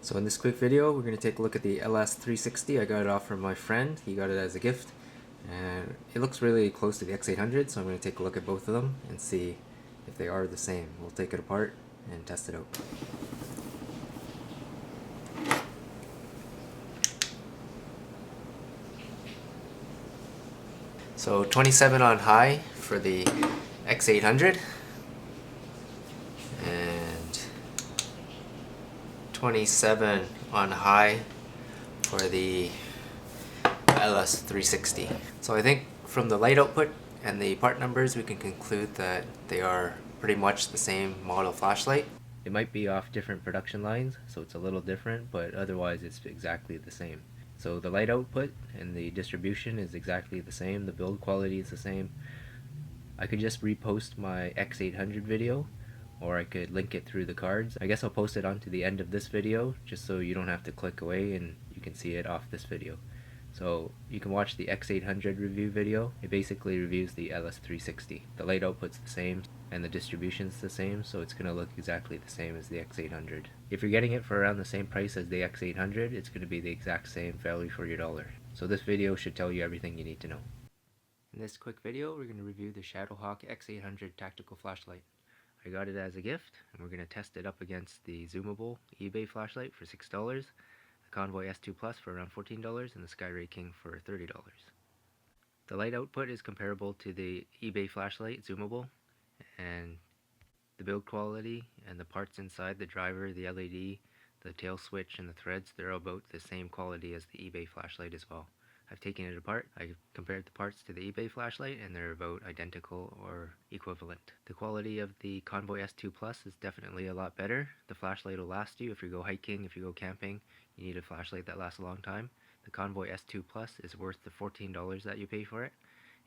So in this quick video, we're going to take a look at the LS360. I got it off from my friend. He got it as a gift. And it looks really close to the X800, so I'm going to take a look at both of them and see if they are the same. We'll take it apart and test it out. So 27 on high for the X800 and 27 on high for the LS360. So I think from the light output and the part numbers we can conclude that they are pretty much the same model flashlight. It might be off different production lines, so it's a little different, but otherwise it's exactly the same. So the light output and the distribution is exactly the same, the build quality is the same. I could just repost my X800 video, or I could link it through the cards. I guess I'll post it onto the end of this video, just so you don't have to click away and you can see it off this video. So you can watch the X800 review video. It basically reviews the LS360. The light output's the same and the distribution's the same, so it's going to look exactly the same as the X800. If you're getting it for around the same price as the X800, it's going to be the exact same value for your dollar. So this video should tell you everything you need to know. In this quick video, we're going to review the SHADOWHAWK X800 tactical flashlight. I got it as a gift, and we're going to test it up against the zoomable eBay flashlight for $6, the CONVOY S2 Plus for around $14, and the Skyray King for $30. The light output is comparable to the eBay flashlight zoomable, and the build quality and the parts inside, the driver, the LED, the tail switch, and the threads, they're about the same quality as the eBay flashlight as well. I've taken it apart, I compared the parts to the eBay flashlight, and they're about identical or equivalent. The quality of the CONVOY S2 Plus is definitely a lot better. The flashlight will last you if you go hiking, if you go camping, you need a flashlight that lasts a long time. The CONVOY S2 Plus is worth the $14 that you pay for it.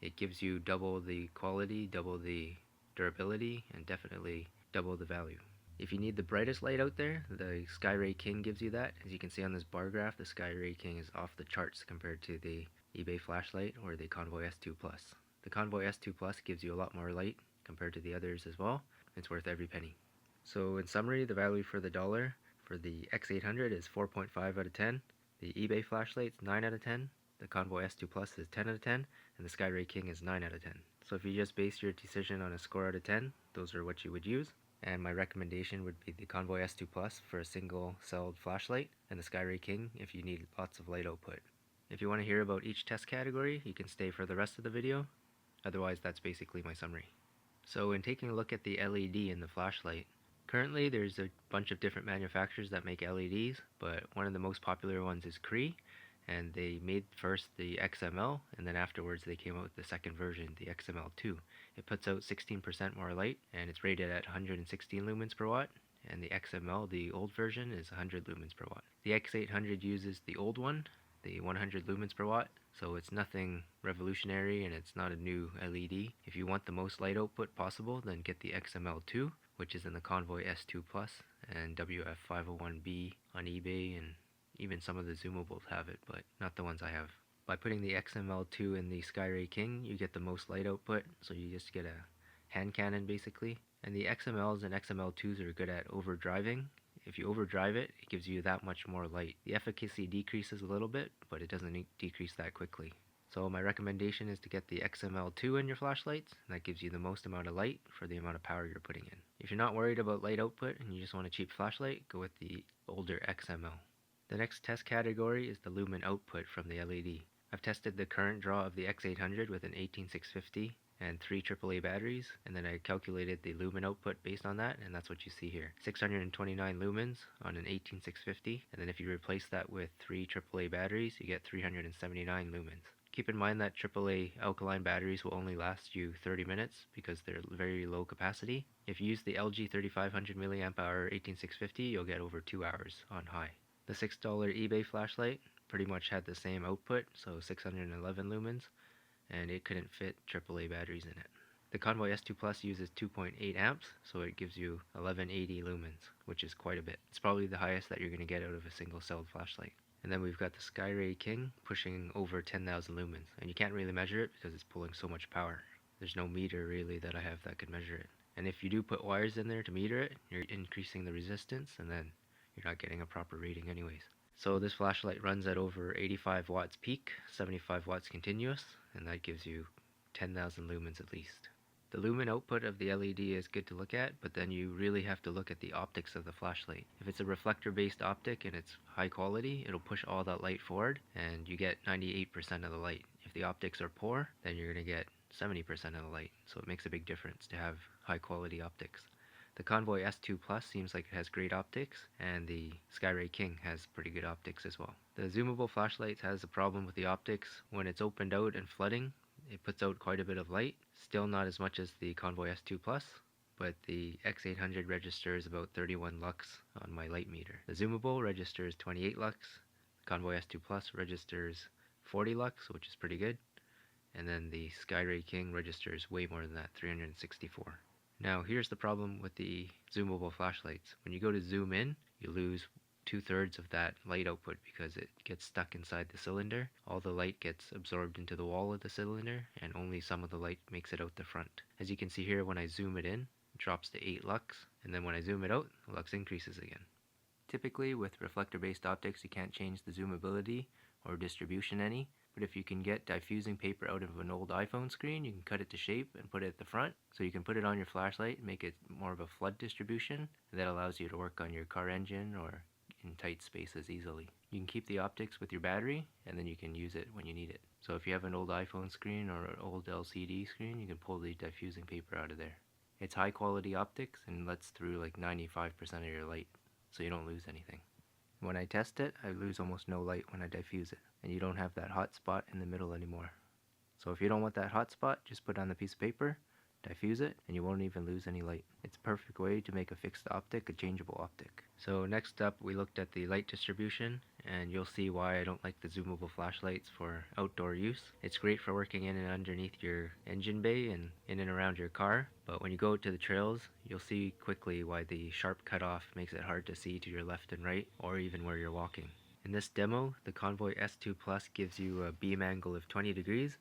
It gives you double the quality, double the durability, and definitely double the value. If you need the brightest light out there, the Skyray King gives you that. As you can see on this bar graph, the Skyray King is off the charts compared to the eBay flashlight or the CONVOY S2 Plus. The CONVOY S2 Plus gives you a lot more light compared to the others as well. It's worth every penny. So in summary, the value for the dollar for the X800 is 4.5 out of 10. The eBay flashlight is 9 out of 10. The CONVOY S2 Plus is 10 out of 10. And the Skyray King is 9 out of 10. So if you just base your decision on a score out of 10, those are what you would use. And my recommendation would be the CONVOY S2 Plus for a single-celled flashlight, and the Skyray King if you need lots of light output. If you want to hear about each test category, you can stay for the rest of the video. Otherwise, that's basically my summary. So in taking a look at the LED in the flashlight, currently there's a bunch of different manufacturers that make LEDs, but one of the most popular ones is Cree, and they made first the XML, and then afterwards they came out with the second version, the XML2. It puts out 16% more light, and it's rated at 116 lumens per watt, and the XML, the old version, is 100 lumens per watt. The X800 uses the old one, the 100 lumens per watt, so it's nothing revolutionary and it's not a new LED. If you want the most light output possible, then get the XML2, which is in the CONVOY S2 Plus and WF501B on eBay, and even some of the zoomables have it, but not the ones I have. By putting the XML2 in the Skyray King, you get the most light output, so you just get a hand cannon basically. And the XMLs and XML2s are good at overdriving. If you overdrive it, it gives you that much more light. The efficacy decreases a little bit, but it doesn't decrease that quickly. So my recommendation is to get the XML2 in your flashlights. That gives you the most amount of light for the amount of power you're putting in. If you're not worried about light output and you just want a cheap flashlight, go with the older XML. The next test category is the lumen output from the LED. I've tested the current draw of the X800 with an 18650 and 3 AAA batteries, and then I calculated the lumen output based on that, and that's what you see here. 629 lumens on an 18650, and then if you replace that with 3 AAA batteries, you get 379 lumens. Keep in mind that AAA alkaline batteries will only last you 30 minutes because they're very low capacity. If you use the LG 3500 mAh 18650, you'll get over 2 hours on high. The $6 eBay flashlight pretty much had the same output, so 611 lumens, and it couldn't fit AAA batteries in it. The CONVOY S2 Plus uses 2.8 amps, so it gives you 1180 lumens, which is quite a bit. It's probably the highest that you're going to get out of a single-celled flashlight. And then we've got the Skyray King pushing over 10,000 lumens, and you can't really measure it because it's pulling so much power. There's no meter really that I have that could measure it. And if you do put wires in there to meter it, you're increasing the resistance, and then you're not getting a proper reading anyways. So this flashlight runs at over 85 watts peak, 75 watts continuous, and that gives you 10,000 lumens at least. The lumen output of the LED is good to look at, but then you really have to look at the optics of the flashlight. If it's a reflector based optic and it's high quality, it'll push all that light forward and you get 98% of the light. If the optics are poor, then you're going to get 70% of the light, so it makes a big difference to have high quality optics. The Convoy S2 Plus seems like it has great optics, and the Skyray King has pretty good optics as well. The zoomable flashlight has a problem with the optics. When it's opened out and flooding, it puts out quite a bit of light. Still not as much as the Convoy S2 Plus, but the X800 registers about 31 lux on my light meter. The zoomable registers 28 lux. The Convoy S2 Plus registers 40 lux, which is pretty good. And then the Skyray King registers way more than that, 364. Now here's the problem with the zoomable flashlights. When you go to zoom in, you lose 2/3 of that light output because it gets stuck inside the cylinder. All the light gets absorbed into the wall of the cylinder, and only some of the light makes it out the front. As you can see here, when I zoom it in, it drops to 8 lux, and then when I zoom it out, the lux increases again. Typically with reflector-based optics, you can't change the zoomability or distribution any, but if you can get diffusing paper out of an old iPhone screen, you can cut it to shape and put it at the front, so you can put it on your flashlight and make it more of a flood distribution, and that allows you to work on your car engine or in tight spaces easily. You can keep the optics with your battery, and then you can use it when you need it. So if you have an old iPhone screen or an old LCD screen, you can pull the diffusing paper out of there. It's high quality optics and lets through like 95% of your light, so you don't lose anything. When I test it, I lose almost no light when I diffuse it, and you don't have that hot spot in the middle anymore. So if you don't want that hot spot, just put on the piece of paper, diffuse it, and you won't even lose any light. It's a perfect way to make a fixed optic a changeable optic. So next up, we looked at the light distribution, and you'll see why I don't like the zoomable flashlights for outdoor use. It's great for working in and underneath your engine bay and in and around your car, but when you go to the trails, you'll see quickly why the sharp cutoff makes it hard to see to your left and right, or even where you're walking. In this demo, the Convoy S2 Plus gives you a beam angle of 20 degrees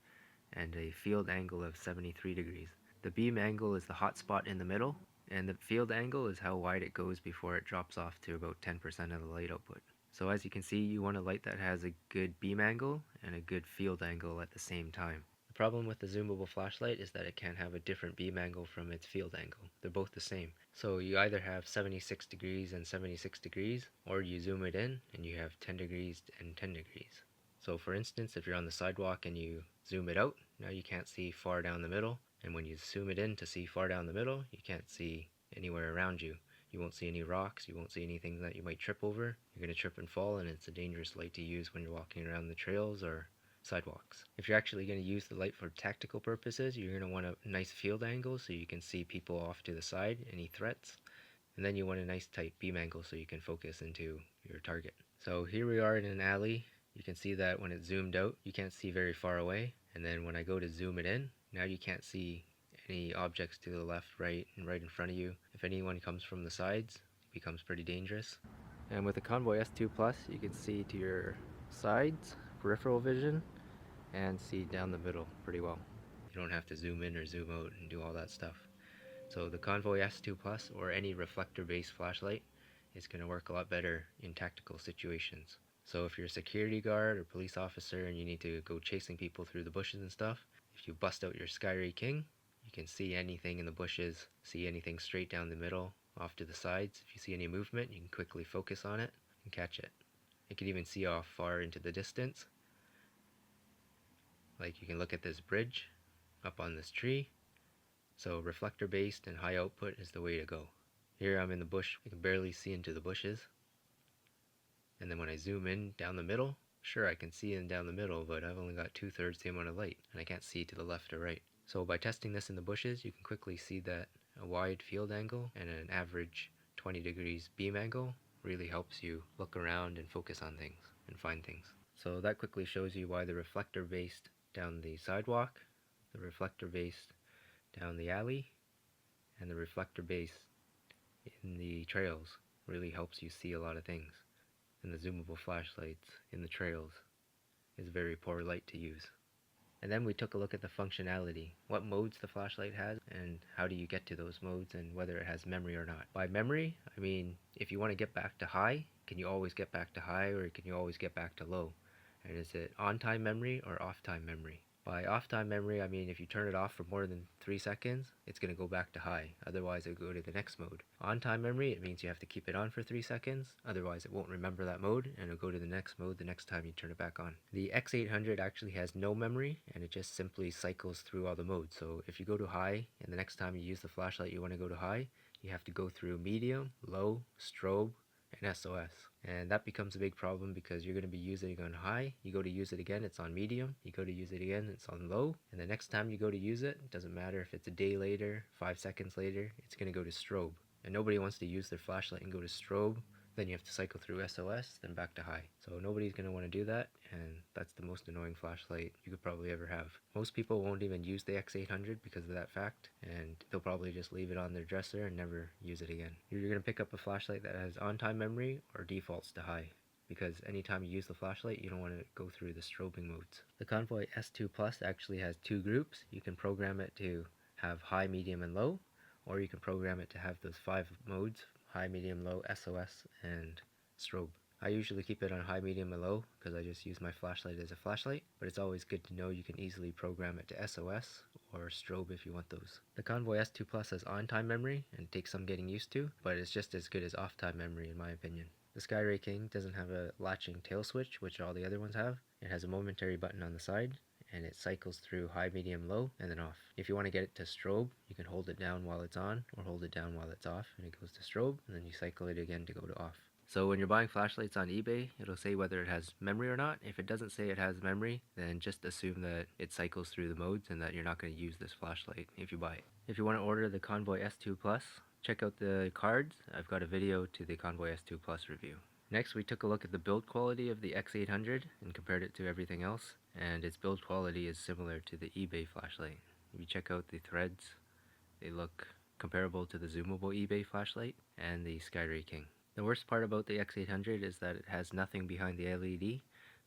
and a field angle of 73 degrees. The beam angle is the hot spot in the middle, and the field angle is how wide it goes before it drops off to about 10% of the light output. So as you can see, you want a light that has a good beam angle and a good field angle at the same time. The problem with the zoomable flashlight is that it can't have a different beam angle from its field angle. They're both the same. So you either have 76 degrees and 76 degrees, or you zoom it in and you have 10 degrees and 10 degrees. So for instance, if you're on the sidewalk and you zoom it out, now you can't see far down the middle. And when you zoom it in to see far down the middle, you can't see anywhere around you. You won't see any rocks, you won't see anything that you might trip over. You're going to trip and fall, and it's a dangerous light to use when you're walking around the trails or sidewalks. If you're actually going to use the light for tactical purposes, you're going to want a nice field angle so you can see people off to the side, any threats. And then you want a nice tight beam angle so you can focus into your target. So here we are in an alley. You can see that when it's zoomed out, you can't see very far away. And then when I go to zoom it in, now you can't see any objects to the left, right, and right in front of you. If anyone comes from the sides, it becomes pretty dangerous. And with the Convoy S2 Plus, you can see to your sides, peripheral vision, and see down the middle pretty well. You don't have to zoom in or zoom out and do all that stuff. So the Convoy S2 Plus, or any reflector-based flashlight, is going to work a lot better in tactical situations. So if you're a security guard or police officer and you need to go chasing people through the bushes and stuff, if you bust out your Skyray King, you can see anything in the bushes, see anything straight down the middle, off to the sides. If you see any movement, you can quickly focus on it and catch it. You can even see off far into the distance. Like you can look at this bridge up on this tree. So reflector based and high output is the way to go. Here I'm in the bush, I can barely see into the bushes. And then when I zoom in down the middle, sure I can see in down the middle, but I've only got 2/3 the amount of light, and I can't see to the left or right. So by testing this in the bushes, you can quickly see that a wide field angle and an average 20 degrees beam angle really helps you look around and focus on things and find things. So that quickly shows you why the reflector based down the sidewalk, the reflector based down the alley, and the reflector based in the trails really helps you see a lot of things. And the zoomable flashlights in the trails is very poor light to use. And then we took a look at the functionality, what modes the flashlight has, and how do you get to those modes, and whether it has memory or not. By memory, I mean if you want to get back to high, can you always get back to high, or can you always get back to low? And is it on-time memory or off-time memory? By off-time memory, I mean if you turn it off for more than 3 seconds, it's going to go back to high. Otherwise, it will go to the next mode. On-time memory, it means you have to keep it on for 3 seconds. Otherwise, it won't remember that mode, and it'll go to the next mode the next time you turn it back on. The X800 actually has no memory, and it just simply cycles through all the modes. So if you go to high, and the next time you use the flashlight you want to go to high, you have to go through medium, low, strobe, and SOS. And that becomes a big problem because you're going to be using it on high, you go to use it again, it's on medium, you go to use it again, it's on low, and the next time you go to use it, it doesn't matter if it's a day later, 5 seconds later, it's going to go to strobe. And nobody wants to use their flashlight and go to strobe, then you have to cycle through SOS, then back to high. So nobody's going to want to do that, and that's the most annoying flashlight you could probably ever have. Most people won't even use the X800 because of that fact, and they'll probably just leave it on their dresser and never use it again. You're going to pick up a flashlight that has on-time memory or defaults to high, because anytime you use the flashlight, you don't want to go through the strobing modes. The CONVOY S2 Plus actually has 2 groups. You can program it to have high, medium, and low, or you can program it to have those 5 modes: high, medium, low, SOS, and strobe. I usually keep it on high, medium, and low because I just use my flashlight as a flashlight, but it's always good to know you can easily program it to SOS or strobe if you want those. The CONVOY S2 Plus has on-time memory and it takes some getting used to, but it's just as good as off-time memory in my opinion. The Skyray King doesn't have a latching tail switch, which all the other ones have. It has a momentary button on the side, and it cycles through high, medium, low, and then off. If you want to get it to strobe, you can hold it down while it's on, or hold it down while it's off, and it goes to strobe, and then you cycle it again to go to off. So when you're buying flashlights on eBay, it'll say whether it has memory or not. If it doesn't say it has memory, then just assume that it cycles through the modes and that you're not going to use this flashlight if you buy it. If you want to order the CONVOY S2 Plus, check out the cards. I've got a video to the CONVOY S2 Plus review. Next, we took a look at the build quality of the X800 and compared it to everything else, and its build quality is similar to the eBay flashlight. If you check out the threads, they look comparable to the zoomable eBay flashlight and the Skyray King. The worst part about the X800 is that it has nothing behind the LED,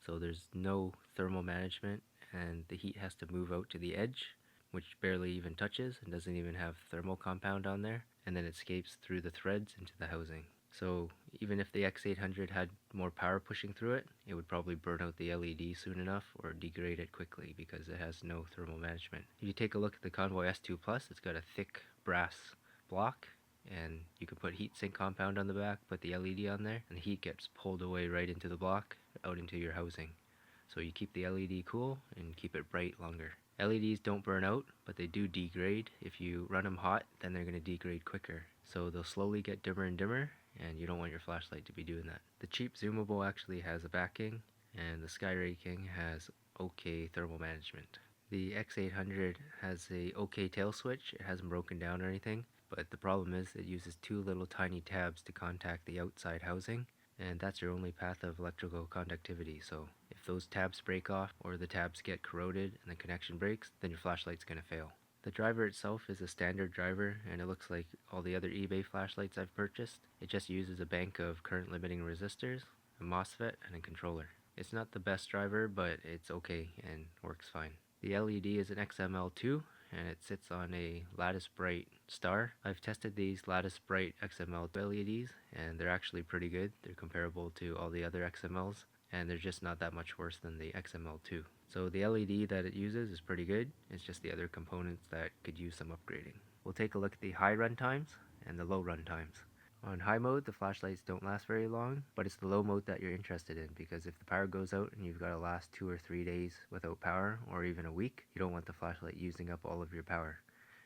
so there's no thermal management, and the heat has to move out to the edge, which barely even touches and doesn't even have thermal compound on there, and then it escapes through the threads into the housing. So even if the X800 had more power pushing through it, it would probably burn out the LED soon enough or degrade it quickly because it has no thermal management. If you take a look at the CONVOY S2 Plus, it's got a thick brass block, and you can put heat sink compound on the back, put the LED on there, and the heat gets pulled away right into the block, out into your housing. So you keep the LED cool and keep it bright longer. LEDs don't burn out, but they do degrade. If you run them hot, then they're going to degrade quicker. So they'll slowly get dimmer and dimmer, and you don't want your flashlight to be doing that. The cheap zoomable actually has a backing, and the Skyray King has OK thermal management. The X800 has a OK tail switch. It hasn't broken down or anything, but the problem is it uses 2 little tiny tabs to contact the outside housing, and that's your only path of electrical conductivity. So if those tabs break off or the tabs get corroded and the connection breaks, then your flashlight's going to fail. The driver itself is a standard driver, and it looks like all the other eBay flashlights I've purchased. It just uses a bank of current limiting resistors, a MOSFET, and a controller. It's not the best driver, but it's okay and works fine. The LED is an XML2, and it sits on a Lattice Bright star. I've tested these Lattice Bright XML LEDs, and they're actually pretty good. They're comparable to all the other XMLs, and they're just not that much worse than the XML2. So the LED that it uses is pretty good. It's just the other components that could use some upgrading. We'll take a look at the high run times and the low run times. On high mode, the flashlights don't last very long, but it's the low mode that you're interested in, because if the power goes out and you've got to last 2 or 3 days without power, or even a week, you don't want the flashlight using up all of your power.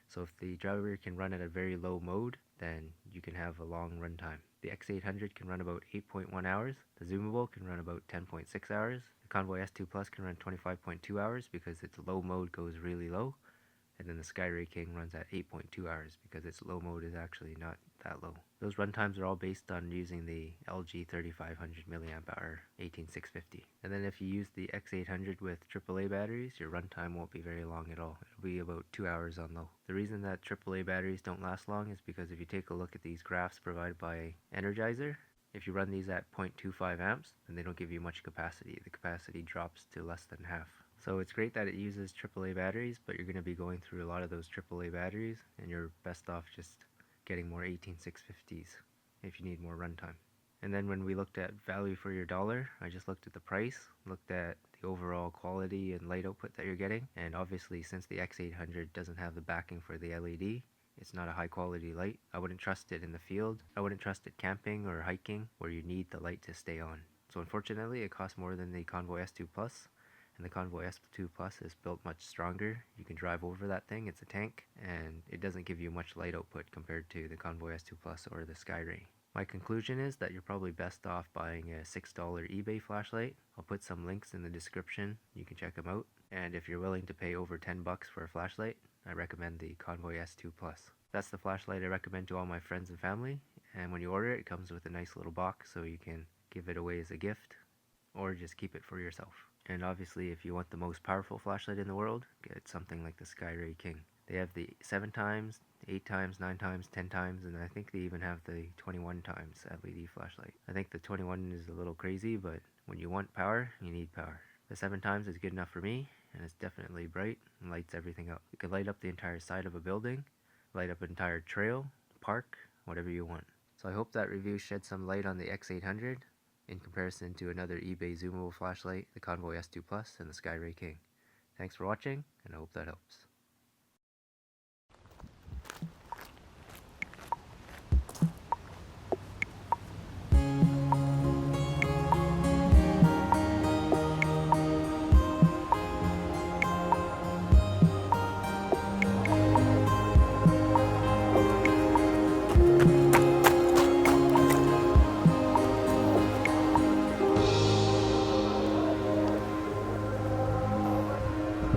So if the driver can run at a very low mode, then you can have a long run time. The X800 can run about 8.1 hours, the zoomable can run about 10.6 hours, the CONVOY S2 Plus can run 25.2 hours because its low mode goes really low, and then the Skyray King runs at 8.2 hours because its low mode is actually not that low. Those run times are all based on using the LG 3500 mAh 18650. And then if you use the X800 with AAA batteries, your runtime won't be very long at all. It'll be about 2 hours on low. The reason that AAA batteries don't last long is because if you take a look at these graphs provided by Energizer, if you run these at 0.25 amps, then they don't give you much capacity. The capacity drops to less than half. So it's great that it uses AAA batteries, but you're going to be going through a lot of those AAA batteries, and you're best off just getting more 18650s if you need more runtime. And then when we looked at value for your dollar, I just looked at the price, looked at the overall quality and light output that you're getting, and obviously since the X800 doesn't have the backing for the LED, it's not a high quality light. I wouldn't trust it in the field. I wouldn't trust it camping or hiking where you need the light to stay on. So unfortunately it costs more than the Convoy S2 Plus, and the Convoy S2 Plus is built much stronger. You can drive over that thing, it's a tank, and it doesn't give you much light output compared to the Convoy S2 Plus or the Skyray. My conclusion is that you're probably best off buying a $6 eBay flashlight. I'll put some links in the description, you can check them out. And if you're willing to pay over 10 bucks for a flashlight, I recommend the Convoy S2 Plus. That's the flashlight I recommend to all my friends and family, and when you order it, it comes with a nice little box so you can give it away as a gift or just keep it for yourself. And obviously if you want the most powerful flashlight in the world, get something like the Skyray King. They have the 7 times, 8 times, 9 times, 10 times, and I think they even have the 21 times LED flashlight. I think the 21 is a little crazy, but when you want power, you need power. The 7 times is good enough for me, and it's definitely bright and lights everything up. You can light up the entire side of a building, light up an entire trail, park, whatever you want. So I hope that review shed some light on the X800 in comparison to another eBay zoomable flashlight, the Convoy S2 Plus and the Skyray King. Thanks for watching, and I hope that helps.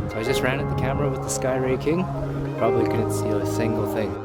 So I just ran at the camera with the Skyray King. Probably couldn't see a single thing.